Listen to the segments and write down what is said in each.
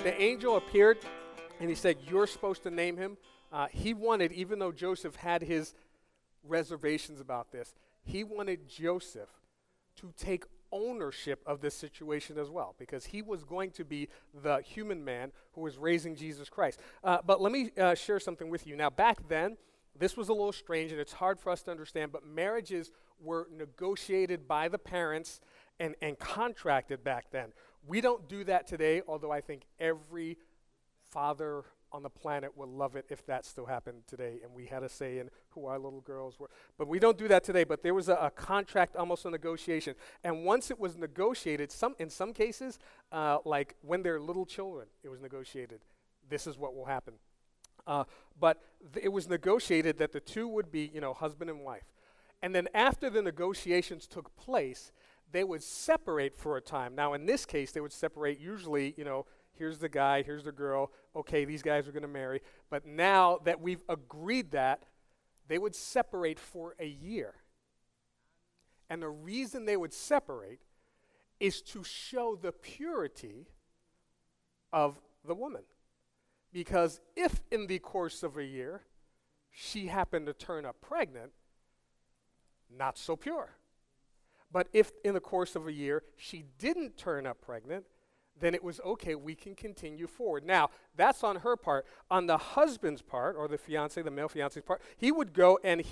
The angel appeared and he said, you're supposed to name him. He wanted, even though Joseph had his reservations about this, he wanted Joseph to take ownership of this situation as well, because he was going to be the human man who was raising Jesus Christ. But let me share something with you. Now, back then, this was a little strange, and it's hard for us to understand, but marriages were negotiated by the parents and contracted back then. We don't do that today, although I think every father on the planet would love it if that still happened today and we had a say in who our little girls were. But we don't do that today, but there was a contract, almost a negotiation. And once it was negotiated, in some cases, like when they're little children, it was negotiated. This is what will happen. But it was negotiated that the two would be, husband and wife. And then after the negotiations took place, they would separate for a time. Now, in this case, they would separate usually, here's the guy, here's the girl. Okay, these guys are going to marry. But now that we've agreed that, they would separate for a year. And the reason they would separate is to show the purity of the woman. Because if in the course of a year she happened to turn up pregnant, not so pure. But if in the course of a year she didn't turn up pregnant, then it was okay, we can continue forward. Now, that's on her part. On the husband's part, or the fiancé, the male fiancé's part, he would go and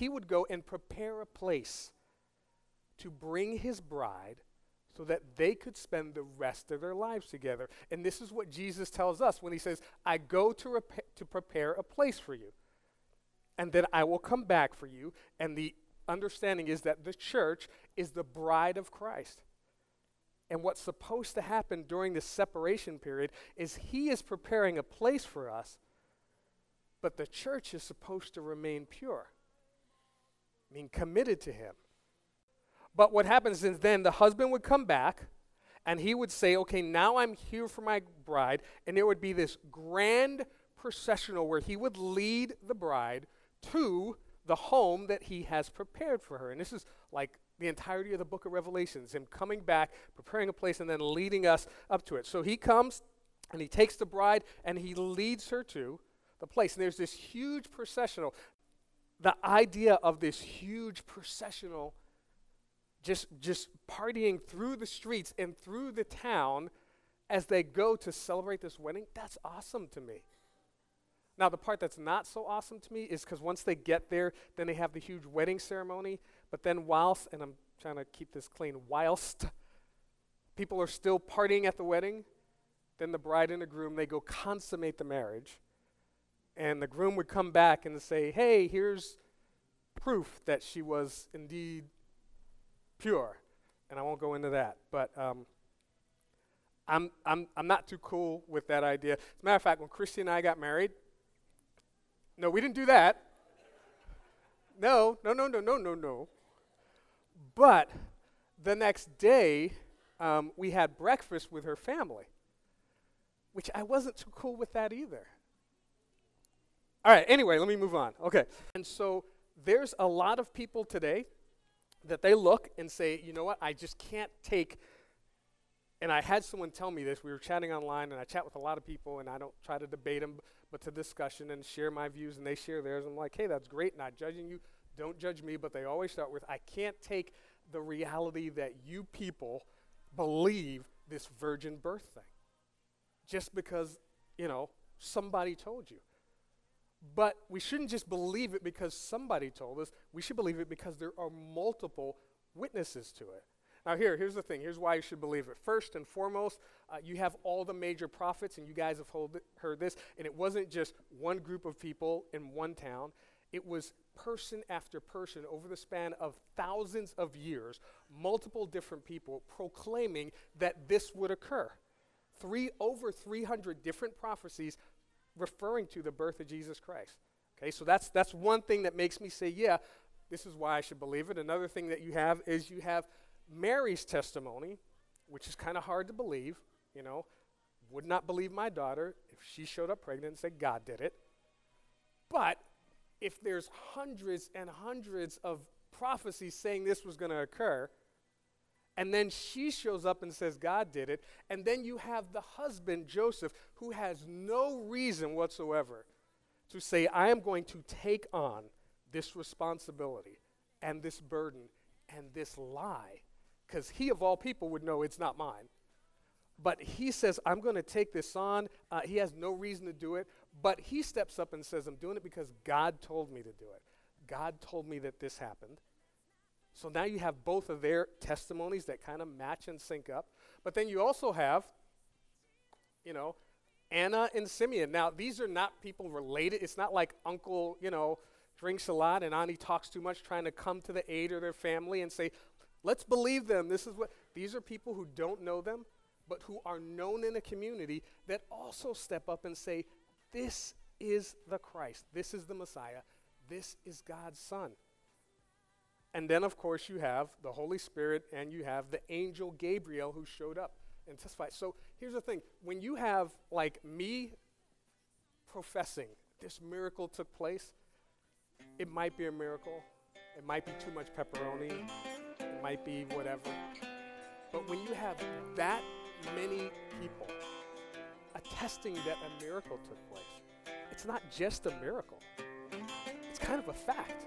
prepare a place to bring his bride so that they could spend the rest of their lives together. And this is what Jesus tells us when he says, I go to prepare a place for you, and then I will come back for you. And the understanding is that the church is the bride of Christ. And what's supposed to happen during this separation period is he is preparing a place for us, but the church is supposed to remain pure, committed to him. But what happens is then the husband would come back and he would say, okay, now I'm here for my bride. And there would be this grand processional where he would lead the bride to the home that he has prepared for her. And this is like the entirety of the book of Revelations, him coming back, preparing a place, and then leading us up to it. So he comes and he takes the bride and he leads her to the place. And there's this huge processional. The idea of this huge processional just partying through the streets and through the town as they go to celebrate this wedding, that's awesome to me. Now, the part that's not so awesome to me is because once they get there, then they have the huge wedding ceremony. But then whilst, and I'm trying to keep this clean, whilst people are still partying at the wedding, then the bride and the groom, they go consummate the marriage. And the groom would come back and say, hey, here's proof that she was indeed pure. And I won't go into that. But I'm not too cool with that idea. As a matter of fact, when Christy and I got married, no, we didn't do that. No. But the next day, we had breakfast with her family, which I wasn't too cool with that either. All right, anyway, let me move on. Okay. And so there's a lot of people today that they look and say, you know what, I just can't take, and I had someone tell me this. We were chatting online, and I chat with a lot of people, and I don't try to debate them, but to discussion and share my views, and they share theirs. I'm like, hey, that's great, not judging you. Don't judge me, but they always start with, I can't take the reality that you people believe this virgin birth thing just because, somebody told you. But we shouldn't just believe it because somebody told us. We should believe it because there are multiple witnesses to it. Now here's the thing. Here's why you should believe it. First and foremost, you have all the major prophets, and you guys have heard this, and it wasn't just one group of people in one town. It was person after person over the span of thousands of years, multiple different people proclaiming that this would occur. Over 300 different prophecies referring to the birth of Jesus Christ. Okay, so that's one thing that makes me say, yeah, this is why I should believe it. Another thing that you have is you have Mary's testimony, which is kind of hard to believe, would not believe my daughter if she showed up pregnant and said God did it. But if there's hundreds and hundreds of prophecies saying this was going to occur, And then she shows up and says God did it. And then you have the husband, Joseph, who has no reason whatsoever to say, I am going to take on this responsibility and this burden and this lie. Because he, of all people, would know it's not mine. But he says, I'm going to take this on. He has no reason to do it. But he steps up and says, I'm doing it because God told me to do it. God told me that this happened. So now you have both of their testimonies that kind of match and sync up. But then you also have, Anna and Simeon. Now, these are not people related. It's not like uncle, drinks a lot and auntie talks too much, trying to come to the aid of their family and say, let's believe them. These are people who don't know them, but who are known in a community that also step up and say, this is the Christ. This is the Messiah. This is God's Son. And then, of course, you have the Holy Spirit and you have the angel Gabriel who showed up and testified. So here's the thing. When you have, like me, professing this miracle took place, it might be a miracle. It might be too much pepperoni. It might be whatever. But when you have that many people attesting that a miracle took place, it's not just a miracle. It's kind of a fact.